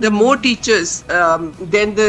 the more teachers than the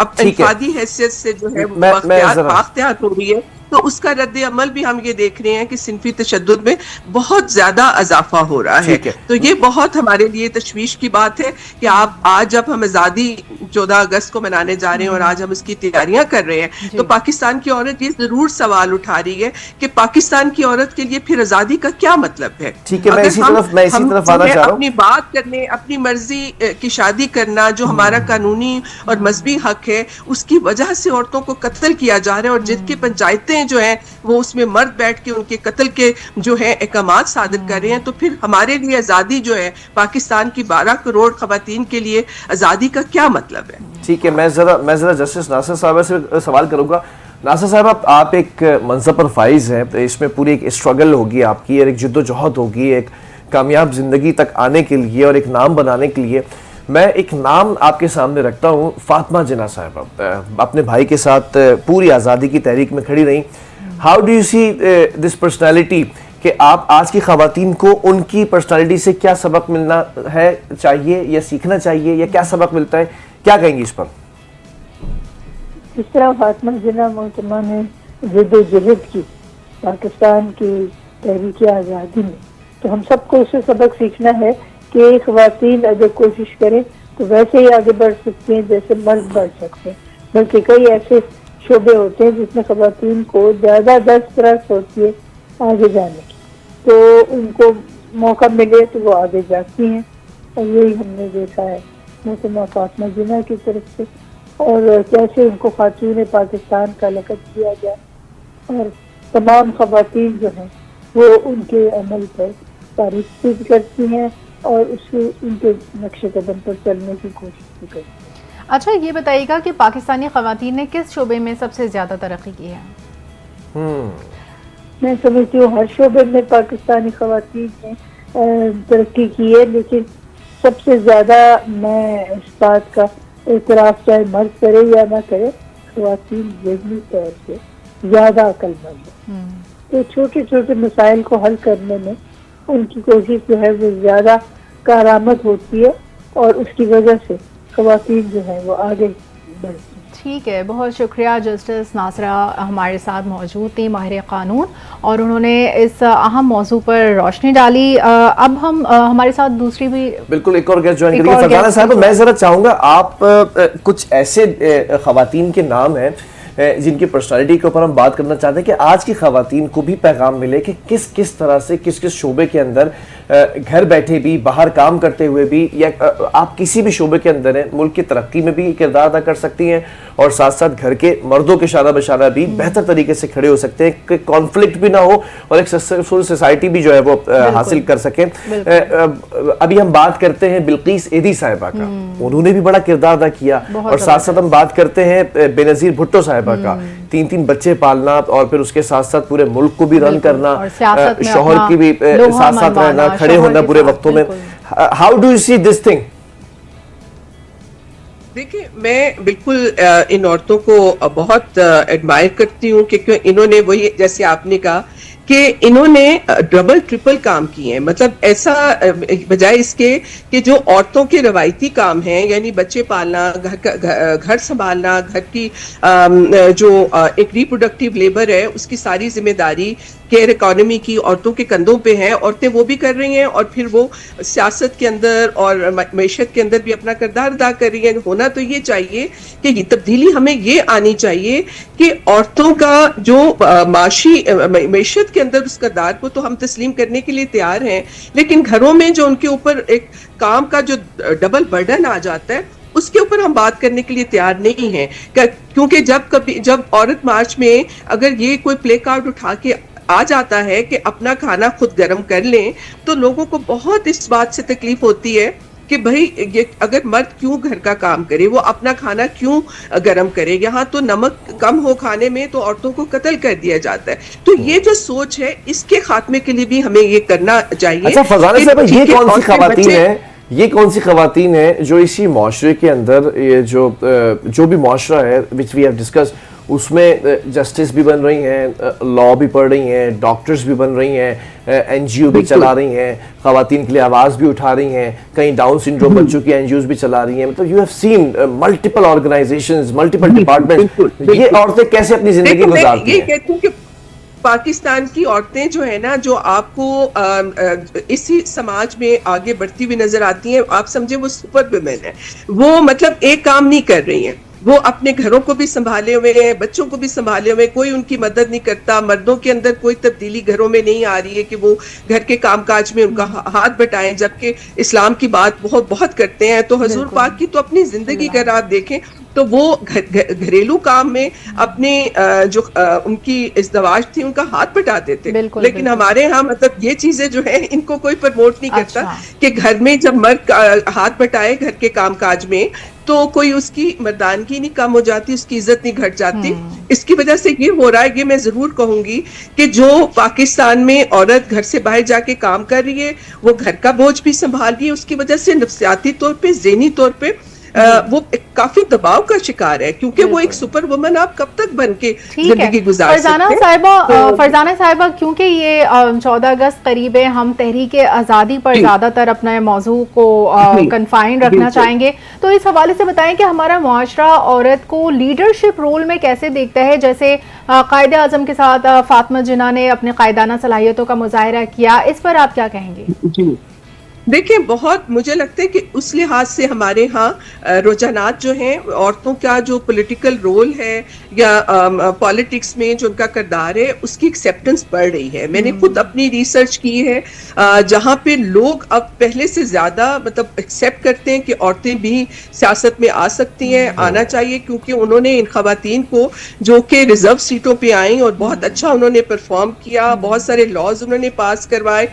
اب انفرادی حیثیت سے جو ہے باختیار ہو رہی ہے، تو اس کا رد عمل بھی ہم یہ دیکھ رہے ہیں کہ صنفی تشدد میں بہت زیادہ اضافہ ہو رہا ہے. تو یہ بہت ہمارے لیے تشویش کی بات ہے کہ آج جب ہم آزادی 14 اگست کو منانے جا رہے ہیں اور آج ہم اس کی تیاریاں کر رہے ہیں، تو پاکستان کی عورت یہ ضرور سوال اٹھا رہی ہے کہ پاکستان کی عورت کے لیے پھر آزادی کا کیا مطلب ہے. اپنی بات کرنے، اپنی مرضی کی شادی کرنا جو ہمارا قانونی اور مذہبی حق ہے، اس کی وجہ سے عورتوں کو قتل کیا جا رہا ہے، اور جن کی پنچایتیں جو ہیں وہ اس میں مرد بیٹھ کے ان کے قتل کے جو ہے احکامات صادر کر رہے ہیں. تو پھر ہمارے لیے آزادی جو ہے پاکستان کی 12 کروڑ خواتین کے لیے آزادی کا کیا مطلب ہے. ٹھیک ہے، میں ذرا جسٹس ناصر صاحب سے سوال کروں گا. ناصر صاحب، آپ ایک منصب پر فائز ہیں، اس میں پوری ایک اسٹرگل ہوگی آپ کی، اور ایک جد و جہد ہوگی ایک کامیاب زندگی تک آنے کے لیے اور ایک نام بنانے کے لیے. میں ایک نام آپ کے سامنے رکھتا ہوں، فاطمہ جناح صاحبہ، اپنے بھائی کے ساتھ پوری آزادی کی تحریک میں کھڑی رہیں. How do you see this personality, کہ آپ آج کی خواتین کو ان کی پرسنالٹی سے کیا سبق ملنا ہے چاہیے یا سیکھنا چاہیے، یا کیا سبق ملتا ہے، کیا کہیں گی اس پر؟ جس طرح فاطمہ جناح محترمہ نے جد و جہد کی پاکستان کی تحریک آزادی میں، تو ہم سب کو اس سے سبق سیکھنا ہے کہ خواتین اگر کوشش کریں تو ویسے ہی آگے بڑھ سکتی ہیں جیسے مرد بڑھ سکتے ہیں. بلکہ کئی ایسے شعبے ہوتے ہیں جس میں خواتین کو زیادہ دسترس ہوتی ہے آگے جانے کی، تو ان کو موقع ملے تو وہ آگے جاتی ہیں. اور یہی ہم نے دیکھا ہے محترمہ فاطمہ جناح کی طرف سے، اور کیسے ان کو خاتون پاکستان کا لقب دیا گیا، اور تمام خواتین جو ہیں وہ ان کے عمل پر تعریف بھی کرتی ہیں اور اس سے ان کے نقش قدم پر چلنے کی کوشش بھی کرتی ہیں. اچھا، یہ بتائیے گا کہ پاکستانی خواتین نے کس شعبے میں سب سے زیادہ ترقی کی ہے؟ میں سمجھتی ہوں ہر شعبے میں پاکستانی خواتین نے ترقی کی ہے، لیکن سب سے زیادہ میں اس بات کا اعتراف چاہے مرد کرے یا نہ کرے، خواتین ذہنی طور سے زیادہ عقل مند ہے. تو چھوٹے چھوٹے مسائل کو حل کرنے میں ان کی کوشش جو ہے وہ زیادہ کارآمد ہوتی ہے، اور اس کی وجہ سے خواتین جو ہیں وہ آگے بڑھتی ہیں. ٹھیک ہے، بہت شکریہ. جسٹس ناصرہ ہمارے ساتھ موجود تھیں، ماہر قانون، اور انہوں نے اس اہم موضوع پر روشنی ڈالی. اب ہم ہمارے ساتھ دوسری بھی بالکل ایک اور گیسٹ جوائن کریں گے. فرزانہ صاحب، میں ذرا چاہوں گا آپ کچھ ایسے خواتین کے نام ہیں جن کی پرسنالٹی کے اوپر ہم بات کرنا چاہتے ہیں کہ آج کی خواتین کو بھی پیغام ملے کہ کس طرح سے کس شعبے کے اندر گھر بیٹھے بھی، باہر کام کرتے ہوئے بھی، یا آپ کسی بھی شعبے کے اندر ہیں، ملک کی ترقی میں بھی کردار ادا کر سکتی ہیں، اور ساتھ ساتھ گھر کے مردوں کے شانہ بشانہ بھی بہتر طریقے سے کھڑے ہو سکتے ہیں کہ کانفلکٹ بھی نہ ہو اور ایک سکسیسفل سوسائٹی بھی جو ہے وہ حاصل کر سکیں. ابھی ہم بات کرتے ہیں بلقیس ایدھی صاحبہ کا، انہوں نے بھی بڑا کردار ادا کیا، اور ساتھ ساتھ ہم بات کرتے ہیں بے نظیر بھٹو صاحبہ کا، 3 بچے پالنا، اور پھر اس کے ساتھ ساتھ پورے ملک کو بھی رن کرنا، شوہر کی بھی ساتھ ساتھ رہنا، کھڑے ہونا برے وقتوں میں. How do you see this thing? دیکھیں، میں بالکل ان عورتوں کو بہت ایڈمائر کرتی ہوں، کیونکہ انہوں نے وہی جیسے آپ نے کہا کہ انہوں نے ڈبل ٹرپل کام کیے ہیں. مطلب ایسا بجائے اس کے کہ جو عورتوں کے روایتی کام ہیں، یعنی بچے پالنا، گھر سنبھالنا، گھر کی جو ایک ریپروڈکٹیو لیبر ہے اس کی ساری ذمہ داری کیئر اکانومی کی عورتوں کے کندھوں پہ ہیں. عورتیں وہ بھی کر رہی ہیں، اور پھر وہ سیاست کے اندر اور معیشت کے اندر بھی اپنا کردار ادا کر رہی ہیں. ہونا تو یہ چاہیے کہ یہ تبدیلی ہمیں یہ آنی چاہیے کہ عورتوں کا جو معاشی معیشت کے اندر اس کردار کو تو ہم تسلیم کرنے کے لیے تیار ہیں، لیکن گھروں میں جو ان کے اوپر ایک کام کا جو ڈبل برڈن آ جاتا ہے اس کے اوپر ہم بات کرنے کے لیے تیار نہیں ہیں. کیونکہ جب عورت مارچ میں اگر یہ کوئی پلے کارڈ اٹھا کے آ جاتا ہے کہ اپنا کھانا خود گرم کر لیں، تو لوگوں کو بہت اس بات سے تکلیف ہوتی ہے کہ بھئی اگر مرد کیوں گھر کا کام کرے، وہ اپنا کھانا کیوں گرم کرے. یہاں تو نمک کم ہو کھانے میں تو عورتوں کو قتل کر دیا جاتا ہے. تو یہ جو سوچ ہے اس کے خاتمے کے لیے بھی ہمیں یہ کرنا چاہیے. اچھا فرزانہ صاحب، یہ کون سی خواتین ہیں جو اسی معاشرے کے اندر جو بھی معاشرہ ہے which we have discussed، اس میں جسٹس بھی بن رہی ہیں, لا بھی پڑھ رہی ہیں, ڈاکٹرز بھی بن رہی ہیں, این جی او بھی چلا رہی ہیں, خواتین کے لیے آواز بھی اٹھا رہی ہیں, کہیں ڈاؤن سنڈروم بچوں کی این جی اوز بھی چلا رہی ہیں. مطلب you have seen multiple organizations, multiple department. یہ عورتیں کیسے اپنی زندگی گزارتی ہیں؟ یہ کہتی ہوں کہ پاکستان کی عورتیں جو ہے نا, جو آپ کو اسی سماج میں آگے بڑھتی ہوئی نظر آتی ہیں, آپ سمجھے وہ سپر ویمن ہے. وہ مطلب ایک کام نہیں کر رہی ہیں, وہ اپنے گھروں کو بھی سنبھالے ہوئے ہیں, بچوں کو بھی سنبھالے ہوئے, کوئی ان کی مدد نہیں کرتا. مردوں کے اندر کوئی تبدیلی گھروں میں نہیں آ رہی ہے کہ وہ گھر کے کام کاج میں ان کا ہاتھ بٹائیں, جبکہ اسلام کی بات بہت کرتے ہیں. تو حضور پاک کی تو اپنی زندگی اگر آپ دیکھیں تو وہ گھریلو کام میں اپنے جو ان کی ازدواج تھی ان کا ہاتھ بٹاتے تھے. لیکن ہمارے ہاں مطلب یہ چیزیں جو ہیں ان کو کوئی پروموٹ نہیں کرتا کہ گھر میں جب مرد ہاتھ بٹائے گھر کے کام کاج میں تو کوئی اس کی مردانگی نہیں کم ہو جاتی, اس کی عزت نہیں گھٹ جاتی. اس کی وجہ سے یہ ہو رہا ہے, یہ میں ضرور کہوں گی کہ جو پاکستان میں عورت گھر سے باہر جا کے کام کر رہی ہے, وہ گھر کا بوجھ بھی سنبھال رہی ہے, اس کی وجہ سے نفسیاتی طور پہ, ذہنی طور پہ وہ کافی دباؤ کا شکار ہے, کیونکہ وہ ایک سپر وومن آپ کب تک بن کے زندگی گزار سکتے ہیں. فرزانہ صاحبہ, کیونکہ یہ 14 اگست قریب ہے, ہم تحریک آزادی پر زیادہ تر اپنے موضوع کو کنفائن رکھنا چاہیں گے, تو اس حوالے سے بتائیں کہ ہمارا معاشرہ عورت کو لیڈرشپ رول میں کیسے دیکھتا ہے؟ جیسے قائد اعظم کے ساتھ فاطمہ جناح نے اپنے قائدانہ صلاحیتوں کا مظاہرہ کیا, اس پر آپ کیا کہیں گے؟ دیکھیں, بہت مجھے لگتا ہے کہ اس لحاظ سے ہمارے ہاں رجحانات جو ہیں, عورتوں کا جو پولیٹیکل رول ہے یا پالیٹکس میں جو ان کا کردار ہے, اس کی ایکسیپٹنس بڑھ رہی ہے. میں نے خود اپنی ریسرچ کی ہے جہاں پہ لوگ اب پہلے سے زیادہ مطلب ایکسیپٹ کرتے ہیں کہ عورتیں بھی سیاست میں آ سکتی ہیں, آنا چاہیے, کیونکہ انہوں نے ان خواتین کو جو کہ ریزرو سیٹوں پہ آئیں اور بہت اچھا انہوں نے پرفارم کیا, بہت سارے لاز انہوں نے پاس کروائے.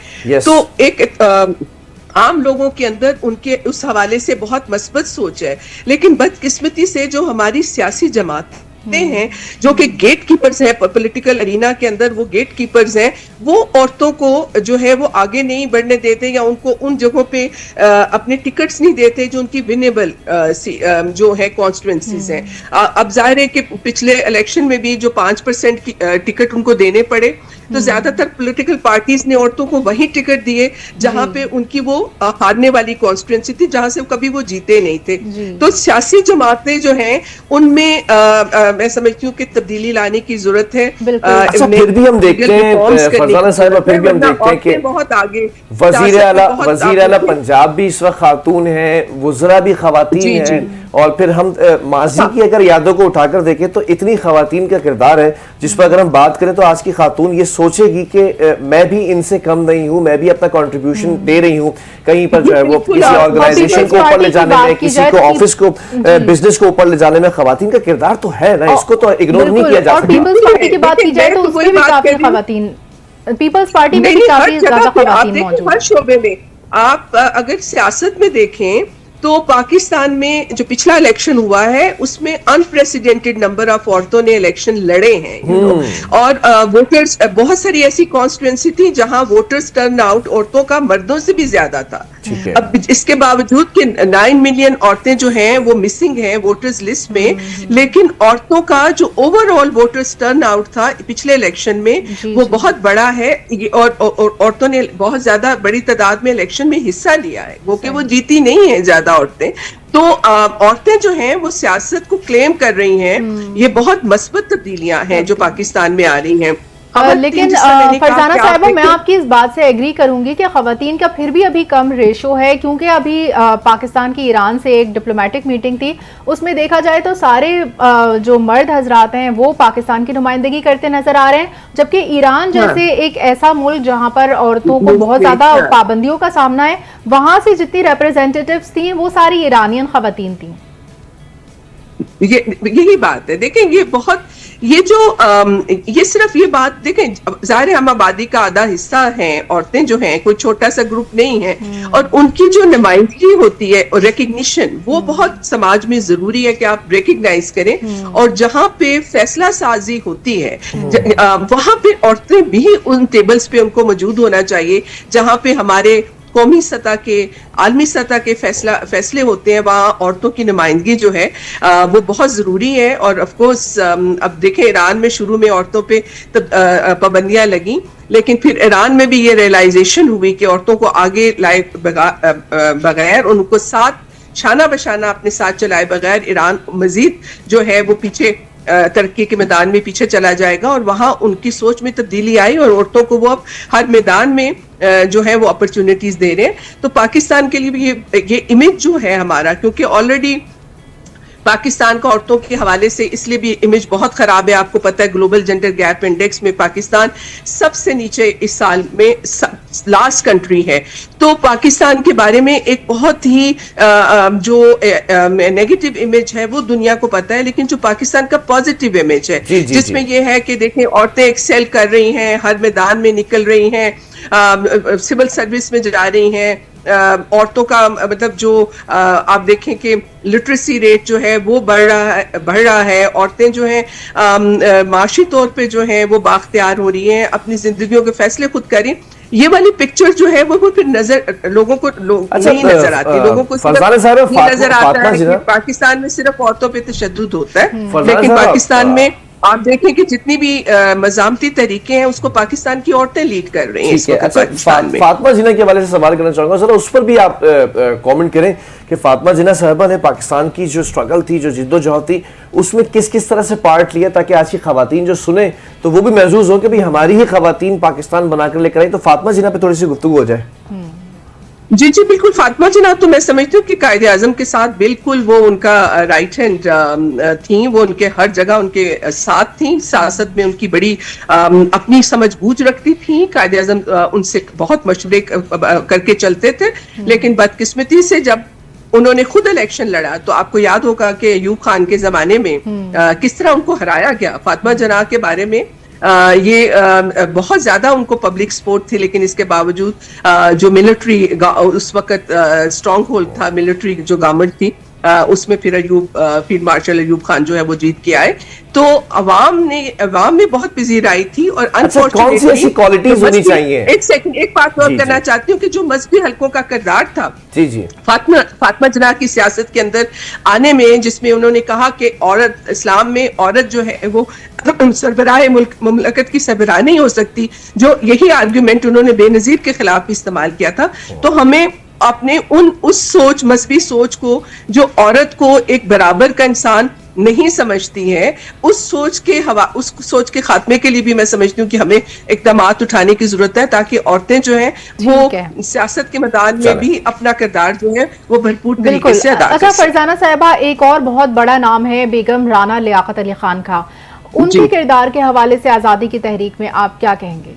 تو ایک عام لوگوں کے اندر ان کے اس حوالے سے بہت مثبت سوچ ہے. لیکن بدقسمتی سے جو ہماری سیاسی جماعتیں ہیں جو کہ گیٹ کیپرز ہیں پولیٹیکل ارینا کے اندر, وہ گیٹ کیپرز ہیں, وہ عورتوں کو جو ہے وہ آگے نہیں بڑھنے دیتے یا ان کو ان جگہوں پہ اپنے ٹکٹس نہیں دیتے جو ان کی ونیبل جو ہے کانسٹیٹوئنسیز ہیں. اب ظاہر ہے کہ پچھلے الیکشن میں بھی جو 5% کی ٹکٹ ان کو دینے پڑے, تو زیادہ تر پولیٹیکل پارٹیز نے عورتوں کو وہی ٹکٹ دیے جہاں پہ ان کی وہ ہارنے والی کانسٹیٹوئنسی تھی, جہاں سے کبھی وہ جیتے نہیں تھے. تو سیاسی جماعتیں جو ہیں ان میں میں سمجھتی ہوں کہ تبدیلی لانے کی ضرورت ہے. پھر بھی ہم دیکھتے ہیں فرزانہ صاحبہ, پھر بھی ہم دیکھتے ہیں کہ بہت آگے وزیر اعلیٰ پنجاب بھی اس وقت خاتون ہیں, وزراء بھی خواتین ہیں, اور پھر ہم ماضی کی اگر یادوں کو اٹھا کر دیکھیں تو اتنی خواتین کا کردار ہے جس پر اگر ہم بات کریں تو آج کی خاتون یہ سوچے گی کہ میں بھی ان سے کم نہیں ہوں, میں بھی اپنا کنٹریبیوشن دے رہی ہوں. کہیں پر جو ہے وہ کسی آرگنائزیشن کو اوپر لے جانے میں, کسی کو آفس کو, بزنس کو اوپر لے جانے میں خواتین کا کردار تو ہے نا, اس کو تو اگنور نہیں کیا جا سکتا. پیپلز پارٹی کی بات کی جائے تو اس میں بھی کافی خواتین, پیپلز پارٹی میں بھی کافی زیادہ خواتین موجود ہیں. ہر شعبے میں آپ اگر سیاست میں دیکھیں تو پاکستان میں جو پچھلا الیکشن ہوا ہے اس میں انپریسیڈنٹڈ نمبر آف عورتوں نے الیکشن لڑے ہیں, اور ووٹرز, بہت ساری ایسی کانسٹیٹوئنسی تھی جہاں ووٹرز ٹرن آؤٹ عورتوں کا مردوں سے بھی زیادہ تھا. اب اس کے باوجود کہ 9 ملین عورتیں جو ہیں وہ مسنگ ہیں ووٹرز لسٹ میں, لیکن عورتوں کا جو over all voters turn out تھا پچھلے الیکشن میں وہ بہت بڑا ہے, اور عورتوں نے بہت زیادہ بڑی تعداد میں الیکشن میں حصہ لیا ہے, وہ کہ وہ جیتی نہیں ہیں زیادہ عورتیں. تو عورتیں جو ہیں وہ سیاست کو کلیم کر رہی ہیں. یہ بہت مثبت تبدیلیاں ہیں جو پاکستان میں آ رہی ہیں. لیکن فرزانہ صاحبہ, میں آپ کی اس بات سے ایگری کروں گی کہ خواتین کا پھر بھی ابھی کم ریشو ہے, کیونکہ ابھی پاکستان کی ایران سے ایک ڈپلومیٹک میٹنگ تھی, اس میں دیکھا جائے تو سارے جو مرد حضرات ہیں وہ پاکستان کی نمائندگی کرتے نظر آ رہے ہیں, جبکہ ایران جیسے ایک ایسا ملک جہاں پر عورتوں کو بہت زیادہ پابندیوں کا سامنا ہے, وہاں سے جتنی ریپرزینٹیٹیوز تھیں وہ ساری ایرانین خواتین تھیں. یہی بات ہے. دیکھیں یہ بہت, یہ جو یہ صرف یہ بات دیکھیں, ظاہر ہم آبادی کا آدھا حصہ ہیں عورتیں جو ہیں, کوئی چھوٹا سا گروپ نہیں ہے, اور ان کی جو نمائندگی ہوتی ہے اور ریکگنیشن وہ بہت سماج میں ضروری ہے کہ آپ ریکگنائز کریں. اور جہاں پہ فیصلہ سازی ہوتی ہے وہاں پہ عورتیں بھی ان ٹیبلز پہ ان کو موجود ہونا چاہیے, جہاں پہ ہمارے قومی سطح کے عالمی سطح کے فیصلے ہوتے ہیں وہاں عورتوں کی نمائندگی جو ہے وہ بہت ضروری ہے. اور آف کورس اب دیکھیں ایران میں شروع میں عورتوں پہ پابندیاں لگیں, لیکن پھر ایران میں بھی یہ ریئلائزیشن ہوئی کہ عورتوں کو آگے لائے بغیر, ان کو ساتھ شانہ بشانہ اپنے ساتھ چلائے بغیر ایران مزید جو ہے وہ پیچھے ترقی کے میدان میں پیچھے چلا جائے گا. اور وہاں ان کی سوچ میں تبدیلی آئی اور عورتوں کو وہ اب ہر میدان میں جو ہے وہ اپرچونٹیز دے رہے ہیں. تو پاکستان کے لیے بھی یہ امیج جو ہے ہمارا, کیونکہ آلریڈی پاکستان کا عورتوں کے حوالے سے اس لیے بھی امیج بہت خراب ہے. آپ کو پتہ ہے گلوبل جینڈر گیپ انڈیکس میں پاکستان سب سے نیچے اس سال میں لاسٹ کنٹری ہے. تو پاکستان کے بارے میں ایک بہت ہی جو نیگیٹو امیج ہے وہ دنیا کو پتہ ہے, لیکن جو پاکستان کا پازیٹیو امیج ہے جس میں یہ ہے کہ دیکھیں عورتیں ایکسیل کر رہی ہیں, ہر میدان میں نکل رہی ہیں, سول سروس میں جا رہی ہیں, عورتوں کا مطلب جو آپ دیکھیں کہ لٹریسی ریٹ جو ہے وہ بڑھ رہا ہے, عورتیں جو ہیں معاشی طور پہ جو ہیں وہ بااختیار ہو رہی ہیں, اپنی زندگیوں کے فیصلے خود کریں. یہ والی پکچر جو ہے وہ پھر نظر لوگوں کو نہیں نظر آتی. لوگوں کو نظر آتا ہے کہ پاکستان میں صرف عورتوں پہ تشدد ہوتا ہے, لیکن پاکستان میں آپ دیکھیں کہ جتنی بھی مزاحمتی طریقے ہیں اس کو پاکستان کی عورتیں لیڈ کر رہی ہیں. فاطمہ جناح کے حوالے سے سوال کرنا چاہوں گا, ذرا اس پر بھی آپ کامنٹ کریں کہ فاطمہ جناح صاحبہ نے پاکستان کی جو سٹرگل تھی, جو جد و جہد تھی, اس میں کس طرح سے پارٹ لیا تاکہ آج کی خواتین جو سنیں تو وہ بھی محظوظ ہوں کہ بھی ہماری ہی خواتین پاکستان بنا کر لے کر آئی. تو فاطمہ جناح پہ تھوڑی سی گفتگو ہو جائے. جی بالکل. فاطمہ جناح تو میں سمجھتی ہوں کہ قائد اعظم کے ساتھ بالکل وہ ان کا رائٹ ہینڈ تھیں, وہ ان کے ہر جگہ ان کے ساتھ تھیں, سیاست میں ان کی بڑی اپنی سمجھ بوجھ رکھتی تھیں. قائد اعظم ان سے بہت مشورے کر کے چلتے تھے, لیکن بدقسمتی سے جب انہوں نے خود الیکشن لڑا تو آپ کو یاد ہوگا کہ ایوب خان کے زمانے میں کس طرح ان کو ہرایا گیا. فاطمہ جناح کے بارے میں یہ بہت زیادہ ان کو پبلک سپورٹ تھی, لیکن اس کے باوجود جو ملٹری اس وقت اسٹرانگ ہولڈ تھا, ملٹری جو گورنمنٹ تھی, اس میں پھر فیلڈ مارشل ایوب خان جو ہے وہ جیت کے آئے. تو عوام میں بہت بزیر آئی تھی. اور ایک سیکنڈ ایک بات نوٹ کرنا چاہتی ہوں کہ جو مذہبی حلقوں کا کردار تھا فاطمہ جناح کی سیاست کے اندر آنے میں, جس میں انہوں نے کہا کہ عورت اسلام میں عورت جو ہے وہ سربراہ مملکت کی سربراہ نہیں ہو سکتی, جو یہی آرگیومنٹ انہوں نے بے نظیر کے خلاف بھی استعمال کیا تھا. تو ہمیں اپنے اس سوچ, مذہبی سوچ کو, جو عورت کو ایک برابر کا انسان نہیں سمجھتی ہے, اس سوچ کے خاتمے کے لیے بھی میں سمجھتی ہوں کہ ہمیں اقدامات اٹھانے کی ضرورت ہے, تاکہ عورتیں جو ہیں وہ سیاست کے میدان میں بھی اپنا کردار جو ہے وہ بھرپور طریقے سے ادا کر سکیں. فرزانہ صاحبہ, ایک اور بہت بڑا نام ہے بیگم رانا لیاقت علی خان کا, ان کے کردار کے حوالے سے آزادی کی تحریک میں آپ کیا کہیں گے؟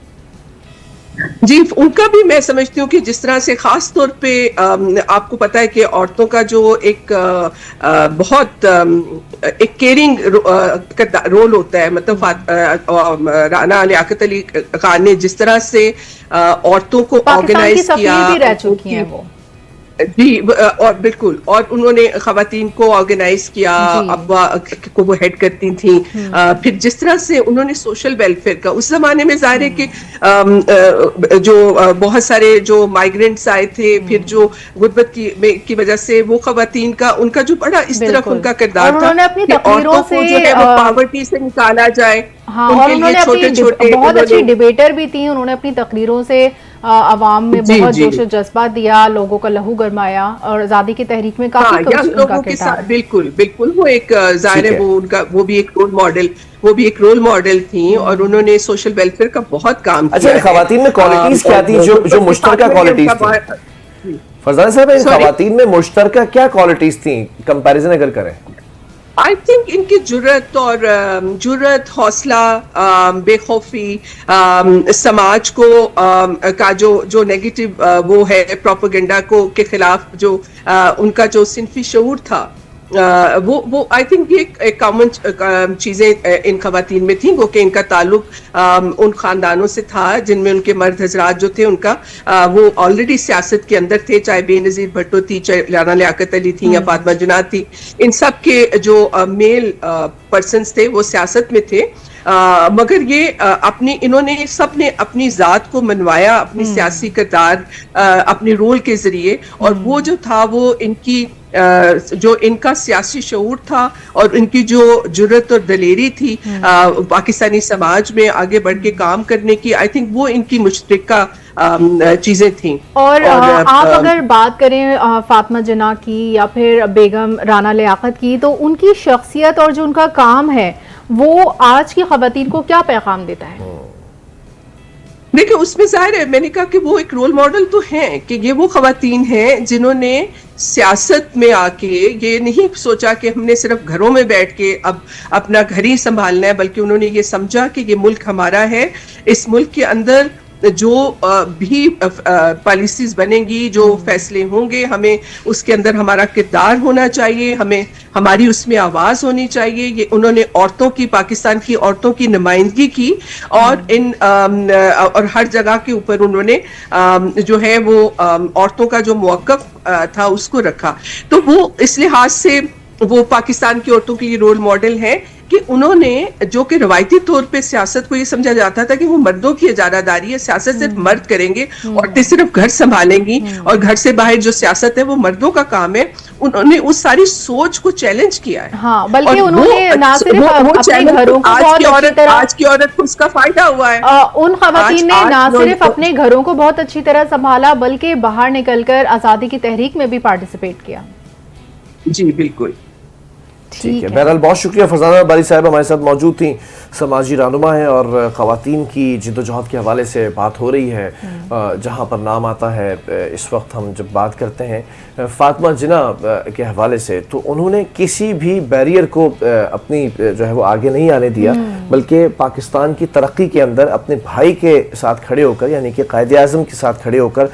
جی, ان کا بھی میں سمجھتی ہوں کہ جس طرح سے خاص طور پہ آپ کو پتا ہے کہ عورتوں کا جو ایک بہت ایک کیئرنگ رول ہوتا ہے, مطلب رانا لیاقت علی خان نے جس طرح سے عورتوں کو آرگنائز کیا, جی اور بالکل, اور انہوں نے خواتین کو آرگنائز کیا, ابا کو وہ ہیڈ کرتی تھیں. پھر جس طرح سے انہوں نے سوشل ویلفیئر کا, اس زمانے میں ظاہر ہے کہ جو بہت سارے جو مائیگرینٹس آئے تھے, پھر جو غربت کی وجہ سے وہ خواتین کا, ان کا جو بڑا اس طرح ان کا کردار تھا کہ عورتوں کو جو ہے وہ پاورٹی سے نکالا جائے. اور انہوں نے بہت اچھی ڈیبیٹر بھی تھی, انہوں نے اپنی تقریروں سے عوام میں بہت جوش و جذبہ دیا, لوگوں کا لہو گرمایا, اور آزادی کی تحریک میں کافی کچھ ان کا کردار. بالکل وہ ایک ظاہر ہے وہ بھی ایک رول ماڈل تھیں, اور انہوں نے سوشل ویلفیئر کا بہت کام کیا. خواتین میں کوالٹیز کیا تھی جو مشترکہ کوالٹیز تھیں؟ فرزانہ صاحب, خواتین میں مشترکہ کیا کوالٹیز تھیں کمپیریزن اگر کریں؟ آئی تھنک ان کی جرت, حوصلہ, بے خوفی, سماج کو کا جو نیگیٹو وہ ہے پروپیگنڈا کو کے خلاف جو ان کا جو صنفی شعور تھا, وہ آئی تھنک یہ کامن چیزیں ان خواتین میں تھیں, وہ کہ ان کا تعلق ان خاندانوں سے تھا جن میں ان کے مرد حضرات جو تھے ان کا وہ آلریڈی سیاست کے اندر تھے, چاہے بے نظیر بھٹو تھی, چاہے رانا لیاقت علی تھی یا فاطمہ جناح تھی, ان سب کے جو میل پرسنز تھے وہ سیاست میں تھے. مگر یہ انہوں نے سب نے اپنی ذات کو منوایا اپنی سیاسی کردار اپنے رول کے ذریعے، اور وہ جو تھا وہ جو ان کا سیاسی شعور تھا اور ان کی جو جرت اور دلیری تھی پاکستانی سماج میں آگے بڑھ کے کام کرنے کی، آئی تھنک وہ ان کی مشترکہ چیزیں تھیں. اور آپ اگر بات کریں فاطمہ جناح کی یا پھر بیگم رانا لیاقت کی، تو ان کی شخصیت اور جو ان کا کام ہے وہ آج کی خواتین کو کیا پیغام دیتا ہے؟ دیکھیں اس میں ظاہر ہے، میں نے کہا کہ وہ ایک رول ماڈل تو ہیں کہ یہ وہ خواتین ہیں جنہوں نے سیاست میں آ کے یہ نہیں سوچا کہ ہم نے صرف گھروں میں بیٹھ کے اب اپنا گھر ہی سنبھالنا ہے، بلکہ انہوں نے یہ سمجھا کہ یہ ملک ہمارا ہے، اس ملک کے اندر جو بھی پالیسیز بنیں گی، جو فیصلے ہوں گے، ہمیں اس کے اندر ہمارا کردار ہونا چاہیے، ہمیں ہماری اس میں آواز ہونی چاہیے. یہ انہوں نے عورتوں کی، پاکستان کی عورتوں کی نمائندگی کی، اور اور ہر جگہ کے اوپر انہوں نے جو ہے وہ عورتوں کا جو موقف تھا اس کو رکھا. تو وہ اس لحاظ سے وہ پاکستان کی عورتوں کی رول ماڈل ہیں کہ انہوں نے، جو کہ روایتی طور پہ سیاست کو یہ سمجھا جاتا تھا کہ وہ مردوں کی اجارہ داری ہے، سیاست صرف مرد کریں گے، عورتیں صرف گھر سنبھالیں گی اور گھر سے باہر جو سیاست ہے وہ مردوں کا کام ہے، انہوں نے اس ساری سوچ کو چیلنج کیا ہے. ہاں، بلکہ انہوں نے نہ صرف اپنے گھروں کو بہت اچھی طرح، آج کی عورت کو اس کا فائدہ ہوا ہے. ان خواتین نے نہ صرف اپنے گھروں کو بہت اچھی طرح سنبھالا بلکہ باہر نکل کر آزادی کی تحریک میں بھی پارٹیسپیٹ کیا. جی بالکل ٹھیک ہے. بہرحال بہت شکریہ فرزانہ باری صاحب ہمارے ساتھ موجود تھیں، سماجی رہنما ہیں اور خواتین کی جد و جہد کے حوالے سے بات ہو رہی ہے. جہاں پر نام آتا ہے اس وقت ہم جب بات کرتے ہیں فاطمہ جناح کے حوالے سے، تو انہوں نے کسی بھی بیریئر کو اپنی جو ہے وہ آگے نہیں آنے دیا، بلکہ پاکستان کی ترقی کے اندر اپنے بھائی کے ساتھ کھڑے ہو کر، یعنی کہ قائد اعظم کے ساتھ کھڑے ہو کر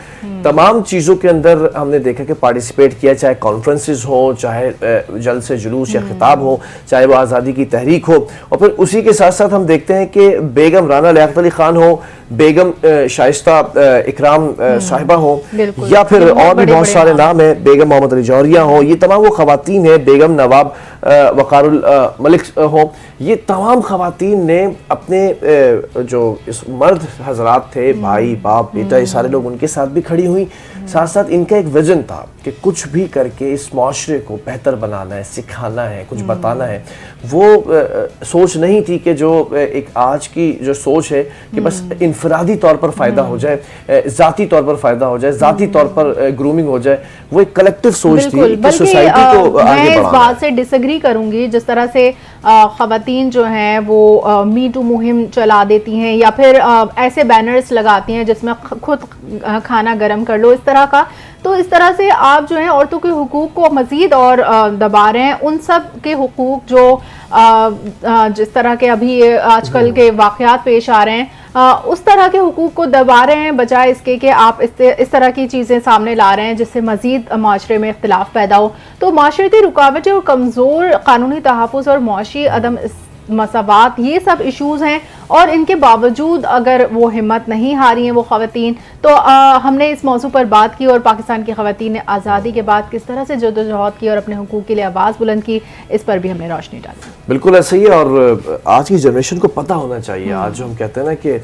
تمام چیزوں کے اندر ہم نے دیکھا کہ پارٹیسپیٹ کیا، چاہے کانفرنسز ہوں، چاہے جلسے جلوس یا خطاب ہو، چاہے وہ آزادی کی تحریک ہو. اور پھر اسی کے ساتھ ساتھ ہم دیکھتے ہیں کہ بیگم رانا لیاقت علی خان ہو، بیگم شائستہ اکرام صاحبہ ہوں، یا پھر اور بھی بہت سارے نام ہیں، بیگم محمد علی جوہریہ ہوں، یہ تمام وہ خواتین ہیں، بیگم نواب وقار الملک ہوں، یہ تمام خواتین نے اپنے جو اس مرد حضرات تھے، بھائی باپ بیٹا، یہ سارے لوگ ان کے ساتھ بھی کھڑی ہوئی. ساتھ ساتھ ان کا ایک ویژن تھا کہ کچھ بھی کر کے اس معاشرے کو بہتر بنانا ہے، سکھانا ہے، کچھ بتانا ہے. وہ سوچ نہیں تھی کہ جو ایک آج کی جو سوچ ہے کہ بس انفرادی طور پر فائدہ ہو جائے، ذاتی طور پر فائدہ ہو جائے، ذاتی طور پر گرومنگ ہو جائے، وہ ایک کلیکٹیو سوچ تھی کہ سوسائٹی کو آگے میں اس بڑھانا. بات سے ڈس ایگری کروں گی، جس طرح سے خواتین جو ہیں وہ می ٹو مہم چلا دیتی ہیں یا پھر ایسے بینرز لگاتی ہیں جس میں خود کھانا گرم کر لو، اس طرح کا. تو اس طرح سے آپ جو ہیں عورتوں کے حقوق کو مزید اور دبا رہے ہیں. ان سب کے حقوق جو جس طرح کے ابھی آج کل کے واقعات پیش آ رہے ہیں، اس طرح کے حقوق کو دبا رہے ہیں، بجائے اس کے کہ آپ اس طرح کی چیزیں سامنے لا رہے ہیں جس سے مزید معاشرے میں اختلاف پیدا ہو. تو معاشرتی رکاوٹیں اور کمزور قانونی تحفظ اور معاشی عدم مساوات، یہ سب ایشوز ہیں، اور ان کے باوجود اگر وہ ہمت نہیں ہاری ہیں وہ خواتین. تو ہم نے اس موضوع پر بات کی اور پاکستان کی خواتین نے آزادی کے بعد کس طرح سے جدوجہد کی اور اپنے حقوق کے لیے آواز بلند کی، اس پر بھی ہم نے روشنی ڈالی. بالکل ایسا ہی ہے، اور آج کی جنریشن کو پتہ ہونا چاہیے. آج جو ہم کہتے ہیں نا کہ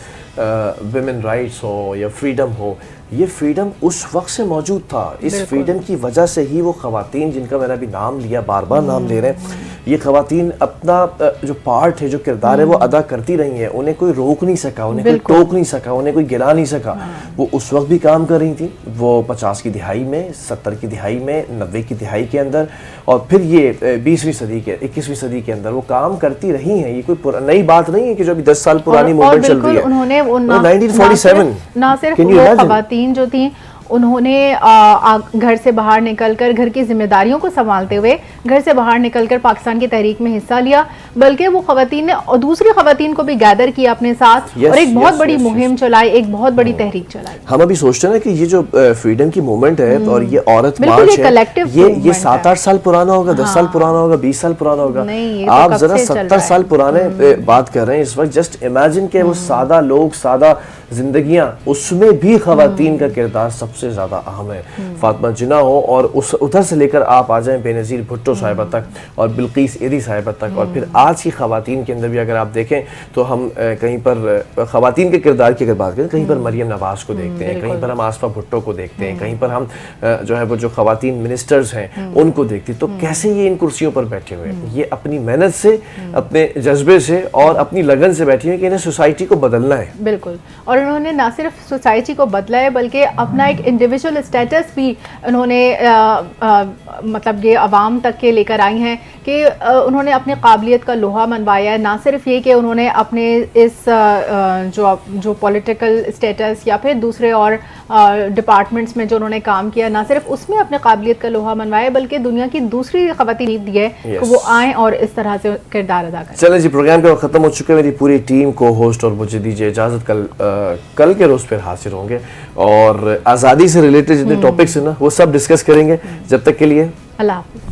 ویمن رائٹس ہو یا فریڈم ہو، یہ فریڈم اس وقت سے موجود تھا. اس فریڈم کی وجہ سے ہی وہ خواتین جن کا میں نے ابھی نام لیا، بار بار نام لے رہے ہیں، یہ خواتین اپنا جو پارٹ ہے، جو کردار ہے وہ ادا کرتی رہی ہیں. انہیں کوئی روک نہیں سکا، انہیں کوئی ٹوک نہیں سکا، انہیں کوئی گرا نہیں سکا. وہ اس وقت بھی کام کر رہی تھی، وہ 50 کی دہائی میں، 70 کی دہائی میں، 90 کی دہائی کے اندر، اور پھر یہ 20ویں صدی کے 21ویں صدی کے اندر وہ کام کرتی رہی ہیں. یہ کوئی نئی بات نہیں ہے کہ جو ابھی 10 سال پرانی موومنٹ چل رہی ہے. انہوں نے 1947 نہ صرف وہ خواتین جو تھیں، انہوں نے گھر سے باہر نکل کر گھر کی ذمہ داریوں کو سنبھالتے ہوئے گھر سے باہر نکل کر پاکستان کی تحریک میں حصہ لیا، بلکہ وہ خواتین نے دوسری خواتین کو بھی گیدر کیا اپنے ساتھ اور ایک بہت بڑی مہم چلائی، ایک بہت بڑی تحریک چلائی. ہم ابھی سوچتے ہیں کہ یہ جو فریڈم کی موومنٹ ہے اور یہ عورت مارچ ہے، یہ 7-8 سال پرانا ہوگا، 10 سال پرانا ہوگا، 20 سال پرانا ہوگا. آپ ذرا 70 سال پرانے بات کر رہے ہیں اس وقت. جسٹ امیجن کہ وہ سادہ لوگ، سادہ زندگیاں، اس میں بھی خواتین کا کردار سب سے زیادہ اہم ہے. فاطمہ جناح ہو اور ادھر سے لے کر آپ آ جائیں بے نظیر بھٹو صاحبہ تک اور بلقیس ایدھی صاحبہ تک, اور پھر آج کی خواتین کے اندر بھی اگر آپ دیکھیں تو ہم کہیں پر خواتین کے کردار کی اگر بات کریں, کہیں پر مریم نواز کو دیکھتے ہیں, کہیں پر ہم آصفہ بھٹو کو دیکھتے ہیں, کہیں پر ہم جو ہے وہ جو خواتین منسٹرز ہیں ان کو دیکھتے ہیں. تو کیسے یہ ان کرسیوں پر بیٹھے ہوئے ہیں؟ یہ اپنی محنت سے, اپنے جذبے سے اور اپنی لگن سے بیٹھی ہیں کہ انہیں سوسائٹی کو بدلنا ہے. بالکل, اور انہوں نے نہ صرف سوسائٹی کو بدلا ہے بلکہ اپنا ایک انڈیویجول اسٹیٹس بھی انہوں نے مطلب یہ عوام تک کے لے کر آئی ہیں کہ انہوں نے اپنے قابلیت کا لوہا منوایا ہے. نہ صرف یہ کہ انہوں نے اپنے اس جو پولیٹیکل اسٹیٹس یا پھر دوسرے اور ڈپارٹمنٹس میں جو انہوں نے کام کیا, نہ صرف اس میں اپنے قابلیت کا لوہا منوایا بلکہ دنیا کی دوسری خواتین دی ہے کہ وہ آئیں اور اس طرح سے کردار ادا کریں. چلیں جی, پروگرام کا ختم ہو چکا ہے. میری پوری ٹیم کو ہوسٹ اور مجھے دیجیے اجازت. کل کے روز پھر حاضر ہوں گے اور آزادی سے ریلیٹڈ جتنے ٹاپکس ہیں نا وہ سب ڈسکس کریں گے. جب تک کے لیے اللہ حافظ.